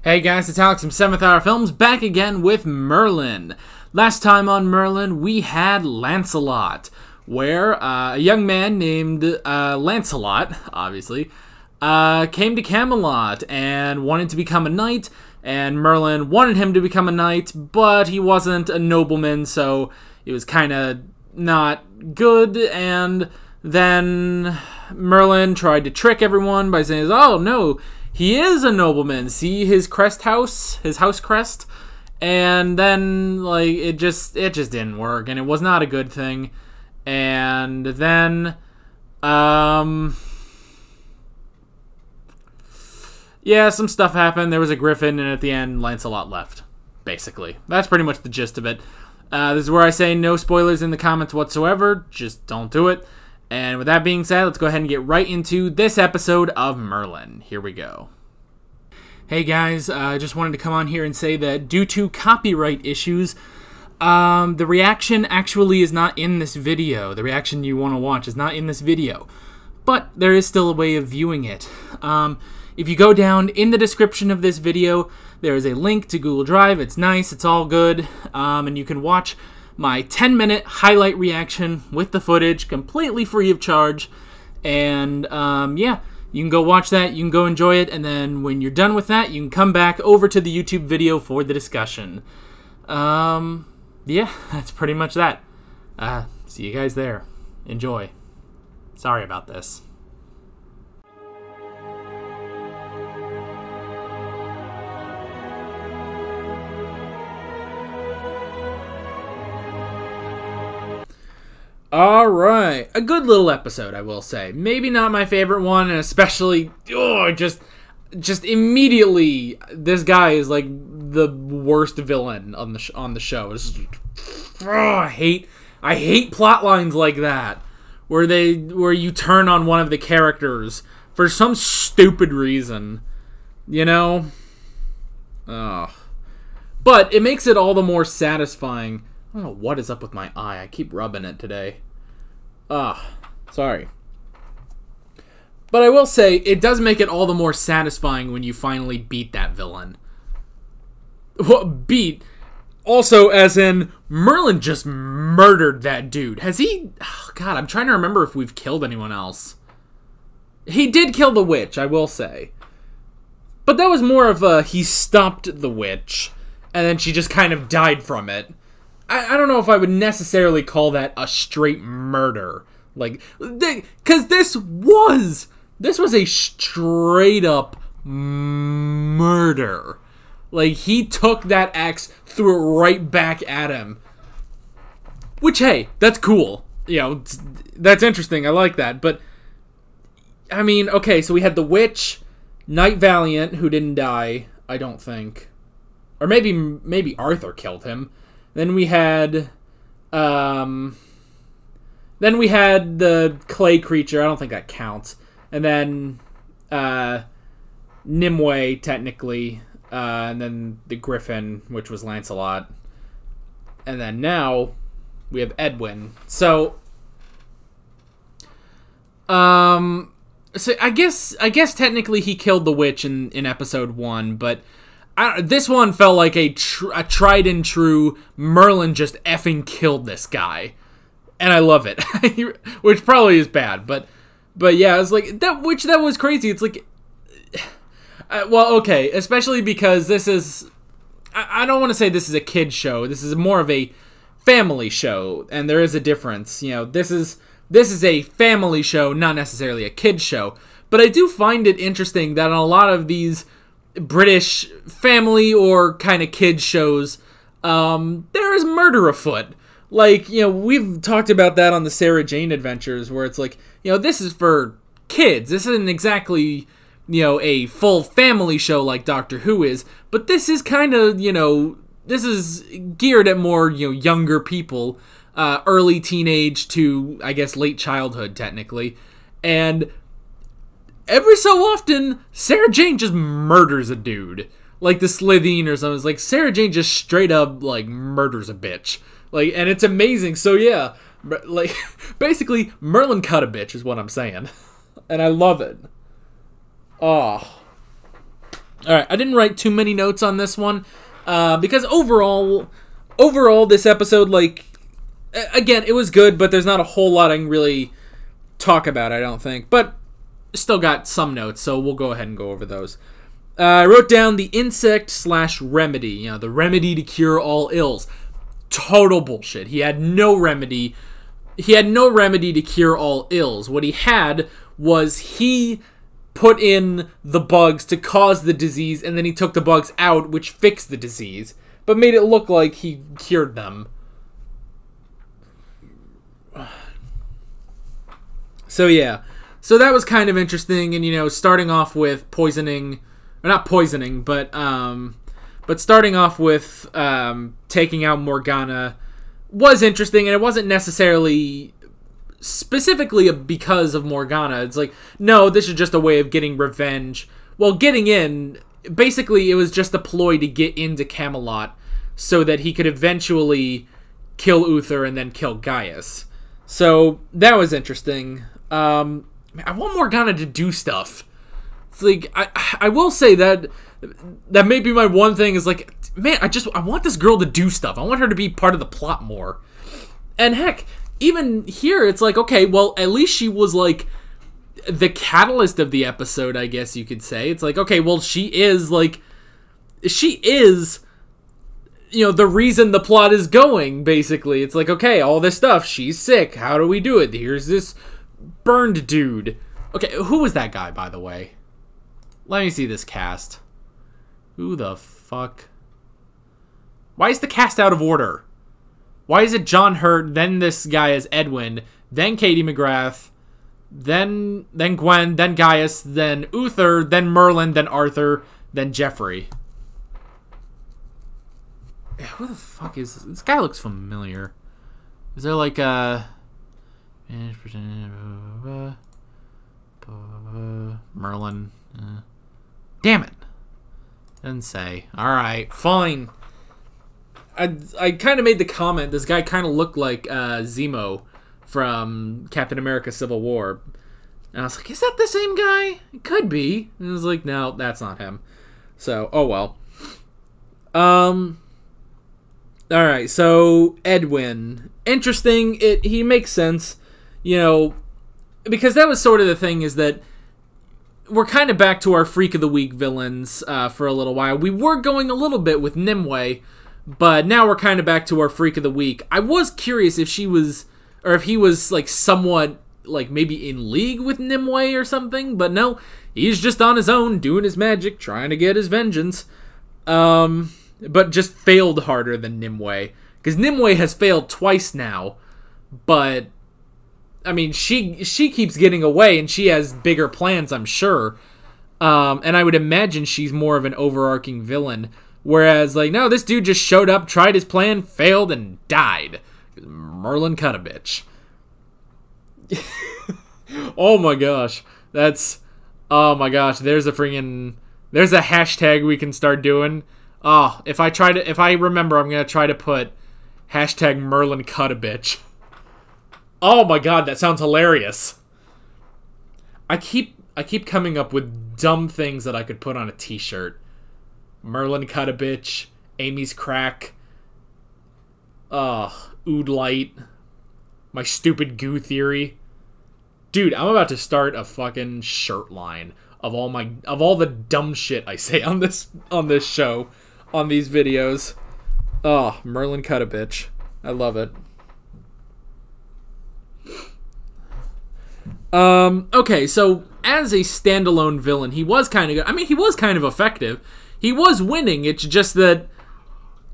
Hey guys, it's Alex from 7th Hour Films, back again with Merlin. Last time on Merlin, we had Lancelot, where a young man named Lancelot, obviously, came to Camelot and wanted to become a knight, and Merlin wanted him to become a knight, but he wasn't a nobleman, so it was kind of not good, and then Merlin tried to trick everyone by saying, oh no, he is a nobleman. See his crest house, his house crest? And then, like, it just didn't work, and it was not a good thing. And then, yeah, some stuff happened. There was a griffin, and at the end, Lancelot left, basically. That's pretty much the gist of it. This is where I say no spoilers in the comments whatsoever. Just don't do it. And with that being said, let's go ahead and get right into this episode of Merlin. Here we go. Hey guys, I just wanted to come on here and say that due to copyright issues, the reaction actually is not in this video. The reaction you want to watch is not in this video. But there is still a way of viewing it. If you go down in the description of this video, there is a link to Google Drive. It's nice, it's all good, and you can watch my 10-minute highlight reaction with the footage, completely free of charge. And, yeah, you can go watch that, you can go enjoy it, and then when you're done with that, you can come back over to the YouTube video for the discussion. Yeah, that's pretty much that. See you guys there. Enjoy. Sorry about this. Alright, a good little episode, I will say. Maybe not my favorite one, and especially, just immediately, this guy is like the worst villain on the show. I hate plot lines like that, where you turn on one of the characters for some stupid reason, you know? Ugh. But it makes it all the more satisfying. I don't know what is up with my eye. I keep rubbing it today. Sorry. But I will say, it does make it all the more satisfying when you finally beat that villain. Well, beat? Also, as in, Merlin just murdered that dude. Has he... Oh, God, I'm trying to remember if we've killed anyone else. He did kill the witch, I will say. But that was more of a, he stopped the witch, and then she just kind of died from it. I don't know if I would necessarily call that a straight murder. Like, because this was a straight up murder. Like, he took that axe, threw it right back at him. Which, hey, that's cool. You know, that's interesting. I like that. But, I mean, okay, so we had the witch, Knight Valiant, who didn't die, I don't think. Or maybe Arthur killed him. Then we had the clay creature. I don't think that counts. And then Nimue, technically. And then the griffin, which was Lancelot. And then now we have Edwin. So I guess technically he killed the witch in episode 1, but this one felt like a tried and true Merlin just effing killed this guy, and I love it. Which probably is bad, but yeah, it's like that was crazy. It's like, well, okay, especially because this is, I don't want to say this is a kid show. This is more of a family show, and there is a difference. You know, this is a family show, not necessarily a kid show. But I do find it interesting that on a lot of these British family or kind of kids shows, there is murder afoot. Like, you know, we've talked about that on the Sarah Jane Adventures, where it's like, you know, this is for kids. This isn't exactly, you know, a full family show like Doctor Who is, but this is kind of, you know, this is geared at more, you know, younger people, early teenage to, I guess, late childhood, technically. And every so often, Sarah Jane just murders a dude. Like the Slitheen or something. It's like, Sarah Jane just straight up, like, murders a bitch. Like, and it's amazing. So, yeah. Like, basically, Merlin cut a bitch is what I'm saying. And I love it. Oh. All right, I didn't write too many notes on this one because overall, this episode, like, again, it was good, but there's not a whole lot I can really talk about, I don't think. But still got some notes, so we'll go ahead and go over those. I wrote down the insect/remedy, you know, the remedy to cure all ills. Total bullshit. He had no remedy. He had no remedy to cure all ills. What he had was he put in the bugs to cause the disease, and then he took the bugs out, which fixed the disease, but made it look like he cured them. So yeah. So that was kind of interesting, and, you know, starting off with poisoning, or not poisoning, but starting off with taking out Morgana was interesting, and it wasn't necessarily specifically because of Morgana. It's like, no, this is just a way of getting revenge. Well, getting in, basically it was just a ploy to get into Camelot so that he could eventually kill Uther and then kill Gaius. So that was interesting. I want Morgana to do stuff. It's like, I will say that may be my one thing is like, man, I want this girl to do stuff. I want her to be part of the plot more. And heck, even here, it's like, okay, well, at least she was like the catalyst of the episode, I guess you could say. It's like, okay, well, she is, you know, the reason the plot is going, basically. It's like, okay, all this stuff, she's sick. How do we do it? Here's this burned dude. Okay, who was that guy, by the way? Let me see this cast. Who the fuck? Why is the cast out of order? Why is it John Hurt, then this guy is Edwin, then Katie McGrath, then Gwen, then Gaius, then Uther, then Merlin, then Arthur, then Jeffrey? Who the fuck is this? This guy looks familiar. Is there like a... Merlin. Damn it. Didn't say. Alright, fine. I kind of made the comment, this guy kind of looked like Zemo from Captain America Civil War. And I was like, is that the same guy? It could be. And I was like, no, that's not him. So, oh well. Alright, so Edwin. Interesting. He makes sense. You know, because that was sort of the thing, is that we're kind of back to our Freak of the Week villains for a little while. We were going a little bit with Nimue, but now we're kind of back to our Freak of the Week. I was curious if she was, or if he was, like, somewhat, like, maybe in league with Nimue or something, but no, he's just on his own, doing his magic, trying to get his vengeance, but just failed harder than Nimue, because Nimue has failed twice now, but... I mean, she keeps getting away, and she has bigger plans, I'm sure. And I would imagine she's more of an overarching villain. Whereas, like, no, this dude just showed up, tried his plan, failed, and died. Merlin cut a bitch. Oh my gosh. Oh my gosh, there's a hashtag we can start doing. Oh, if I remember, I'm gonna try to put hashtag Merlin cut a bitch. Oh my god, that sounds hilarious. I keep coming up with dumb things that I could put on a t-shirt. Merlin cut a bitch, Amy's crack, Ood light, my stupid goo theory. Dude, I'm about to start a fucking shirt line of all the dumb shit I say on this show, on these videos. Oh, Merlin cut a bitch. I love it. Okay, so as a standalone villain, he was kind of good. I mean, he was kind of effective. He was winning. It's just that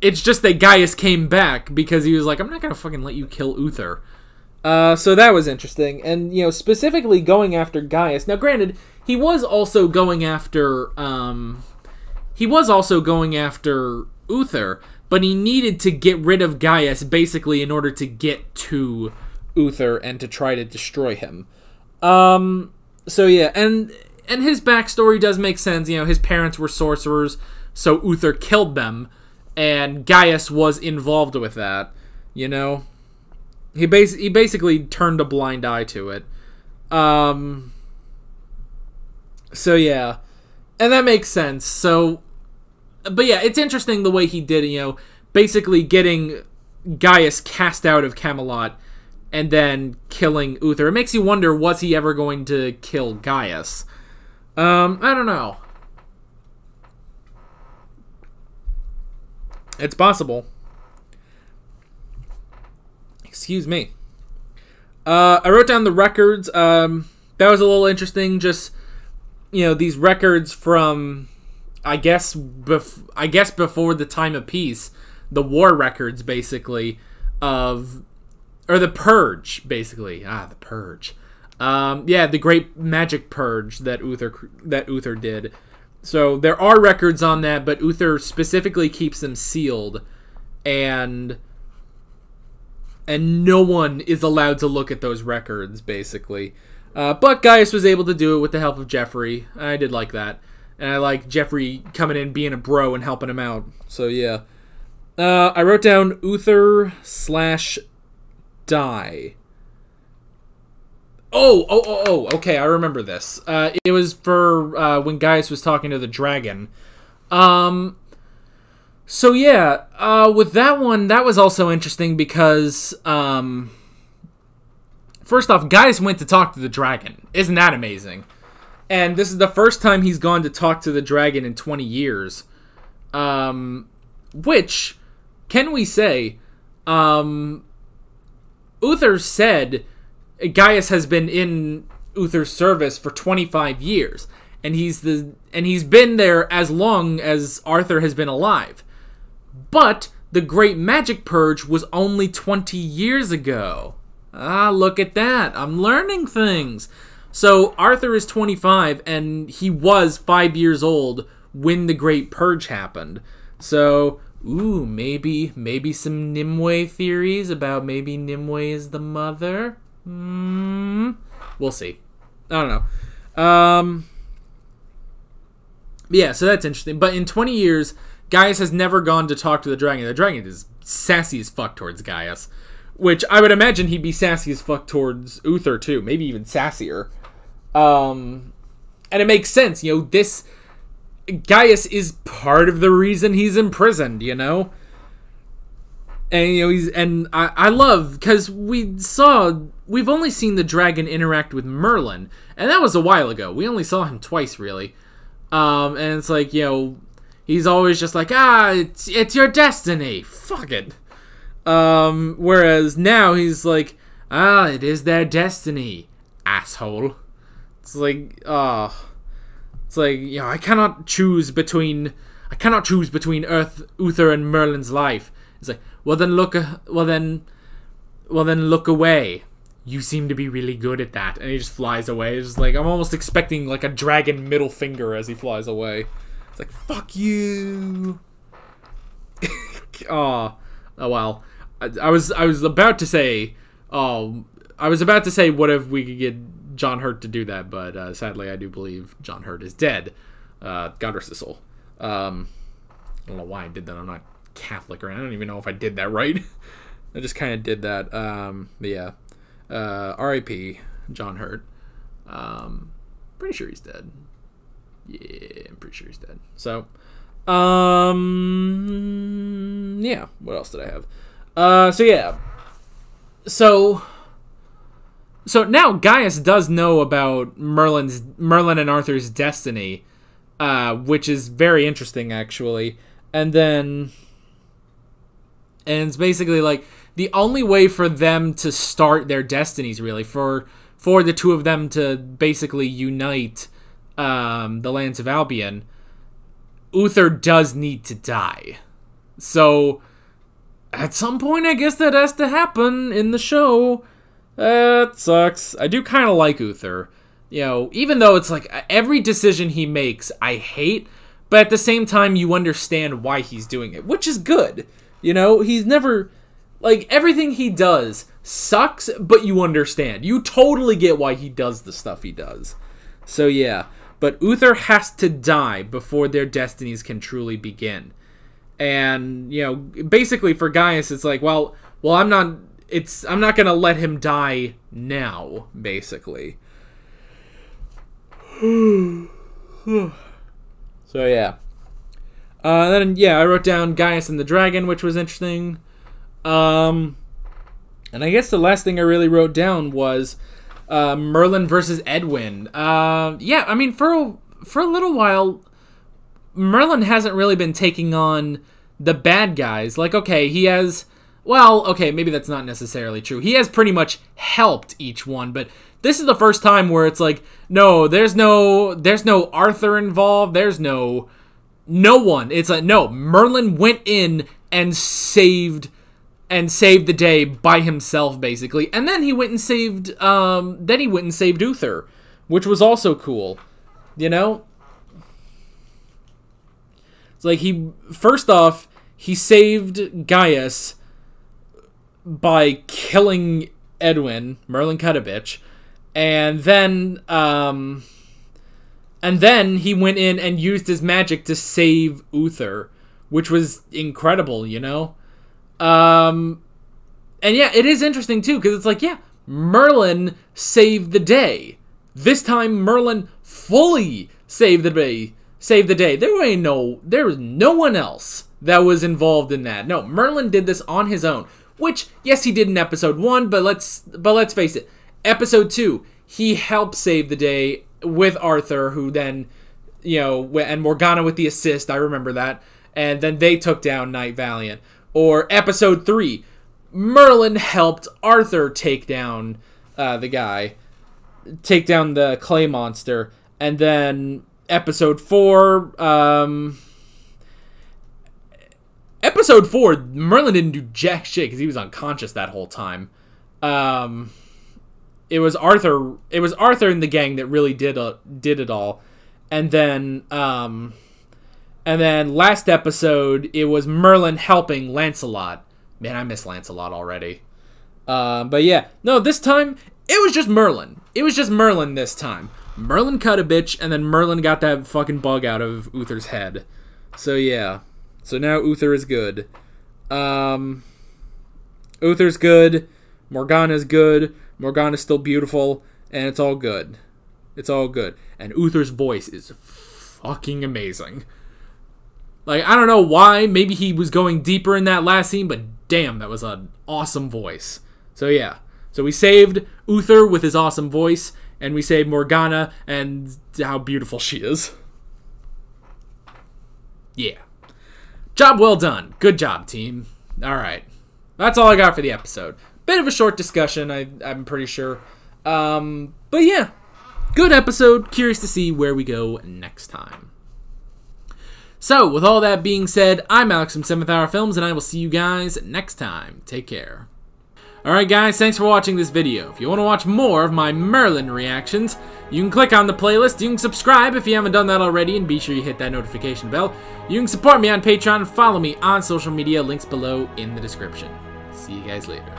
Gaius came back because he was like, I'm not gonna fucking let you kill Uther. So that was interesting. And, you know, specifically going after Gaius. Now, granted, he was also going after Uther, but he needed to get rid of Gaius basically in order to get to Uther and to try to destroy him. So yeah, and his backstory does make sense. You know, his parents were sorcerers, so Uther killed them, and Gaius was involved with that. You know, he basically turned a blind eye to it. So yeah, And that makes sense. So, but yeah, it's interesting the way he did it, basically getting Gaius cast out of Camelot and then killing Uther. It makes you wonder, was he ever going to kill Gaius? I don't know. It's possible. Excuse me. I wrote down the records. That was a little interesting. Just, these records from, I guess before the time of peace, the war records, basically, or the Purge, basically. The Purge. The great magic purge that Uther did. So there are records on that, but Uther specifically keeps them sealed, and no one is allowed to look at those records, basically. But Gaius was able to do it with the help of Geoffrey. I did like that. And I like Geoffrey coming in, being a bro, and helping him out. So, yeah. I wrote down Uther/die. Okay, I remember this. It was for when Gaius was talking to the dragon. So yeah, with that one, that was also interesting because, first off, Gaius went to talk to the dragon. Isn't that amazing? And this is the first time he's gone to talk to the dragon in 20 years. Which, can we say, Uther said Gaius has been in Uther's service for 25 years, and he's been there as long as Arthur has been alive. But the Great Magic Purge was only 20 years ago. Look at that. I'm learning things. So Arthur is 25, and he was 5 years old when the Great Purge happened. So, maybe some Nimue theories about maybe Nimue is the mother. We'll see. I don't know. Yeah, so that's interesting. But in 20 years, Gaius has never gone to talk to the dragon. The dragon is sassy as fuck towards Gaius. Which I would imagine he'd be sassy as fuck towards Uther, too. Maybe even sassier. And it makes sense. This Gaius is part of the reason he's imprisoned, And I love, because we've only seen the dragon interact with Merlin, and that was a while ago. We only saw him twice, really. And it's like, he's always just like, it's your destiny. Fuck it. Whereas now he's like, it is their destiny, asshole. It's like, I cannot choose between Uther and Merlin's life. It's like, well then look away. You seem to be really good at that. And he just flies away. It's just like, I'm almost expecting like a dragon middle finger as he flies away. It's like, fuck you. Oh well. I was about to say, what if we could get John Hurt to do that? But sadly, I do believe John Hurt is dead. God rest his soul. I don't know why I did that. I'm not Catholic, or I don't even know if I did that right. I just kind of did that. But yeah, R.I.P. John Hurt. Pretty sure he's dead. Yeah, I'm pretty sure he's dead. So, yeah. What else did I have? So now Gaius does know about Merlin and Arthur's destiny, which is very interesting, actually. And it's basically like the only way for them to start their destinies, really, for the two of them to basically unite the lands of Albion, Uther does need to die. So at some point, I guess that has to happen in the show. That sucks. I do kind of like Uther. Even though it's like every decision he makes, I hate, but at the same time, you understand why he's doing it, which is good. He's never, like, everything he does sucks, but you understand. You totally get why he does the stuff he does. So yeah, but Uther has to die before their destinies can truly begin. And, basically for Gaius, it's like, well, I'm not gonna let him die now, basically. So yeah. Then yeah, I wrote down Gaius and the Dragon, which was interesting. And I guess the last thing I really wrote down was Merlin versus Edwin. Yeah, I mean for a little while, Merlin hasn't really been taking on the bad guys. Like, okay, he has. Well, okay, maybe that's not necessarily true. He has pretty much helped each one, but this is the first time where it's like, no, there's no Arthur involved. There's no one. It's like, no, Merlin went in and saved the day by himself, basically. And then he went and saved Uther, which was also cool. You know? It's like first off, he saved Gaius by killing Edwin. Merlin cut a bitch. And then he went in and used his magic to save Uther, which was incredible, you know? And yeah, it is interesting too, because it's like, yeah, Merlin saved the day. This time, Merlin fully saved the day. There was no one else that was involved in that. No, Merlin did this on his own. Which, yes, he did in episode 1, but let's face it. Episode 2, he helped save the day with Arthur, who then, you know, and Morgana with the assist, I remember that. And then they took down Knight Valiant. Or episode 3, Merlin helped Arthur take down the clay monster. And then episode 4, Merlin didn't do jack shit because he was unconscious that whole time. It was Arthur and the gang that really did it all. And then last episode, it was Merlin helping Lancelot. Man, I miss Lancelot already. But yeah, no, this time it was just Merlin. It was just Merlin this time. Merlin cut a bitch, and then Merlin got that fucking bug out of Uther's head. So yeah. So now Uther is good. Uther's good. Morgana's good. Morgana's still beautiful. And it's all good. It's all good. And Uther's voice is fucking amazing. Like, I don't know why. Maybe he was going deeper in that last scene, but damn, that was an awesome voice. So yeah. So we saved Uther with his awesome voice, and we saved Morgana and how beautiful she is. Yeah. Job well done. Good job, team. Alright. That's all I got for the episode. Bit of a short discussion, I'm pretty sure. But yeah. Good episode. Curious to see where we go next time. So, with all that being said, I'm Alex from 7th Hour Films, and I will see you guys next time. Take care. Alright guys, thanks for watching this video. If you want to watch more of my Merlin reactions, you can click on the playlist, you can subscribe if you haven't done that already, and be sure you hit that notification bell. You can support me on Patreon and follow me on social media, links below in the description. See you guys later.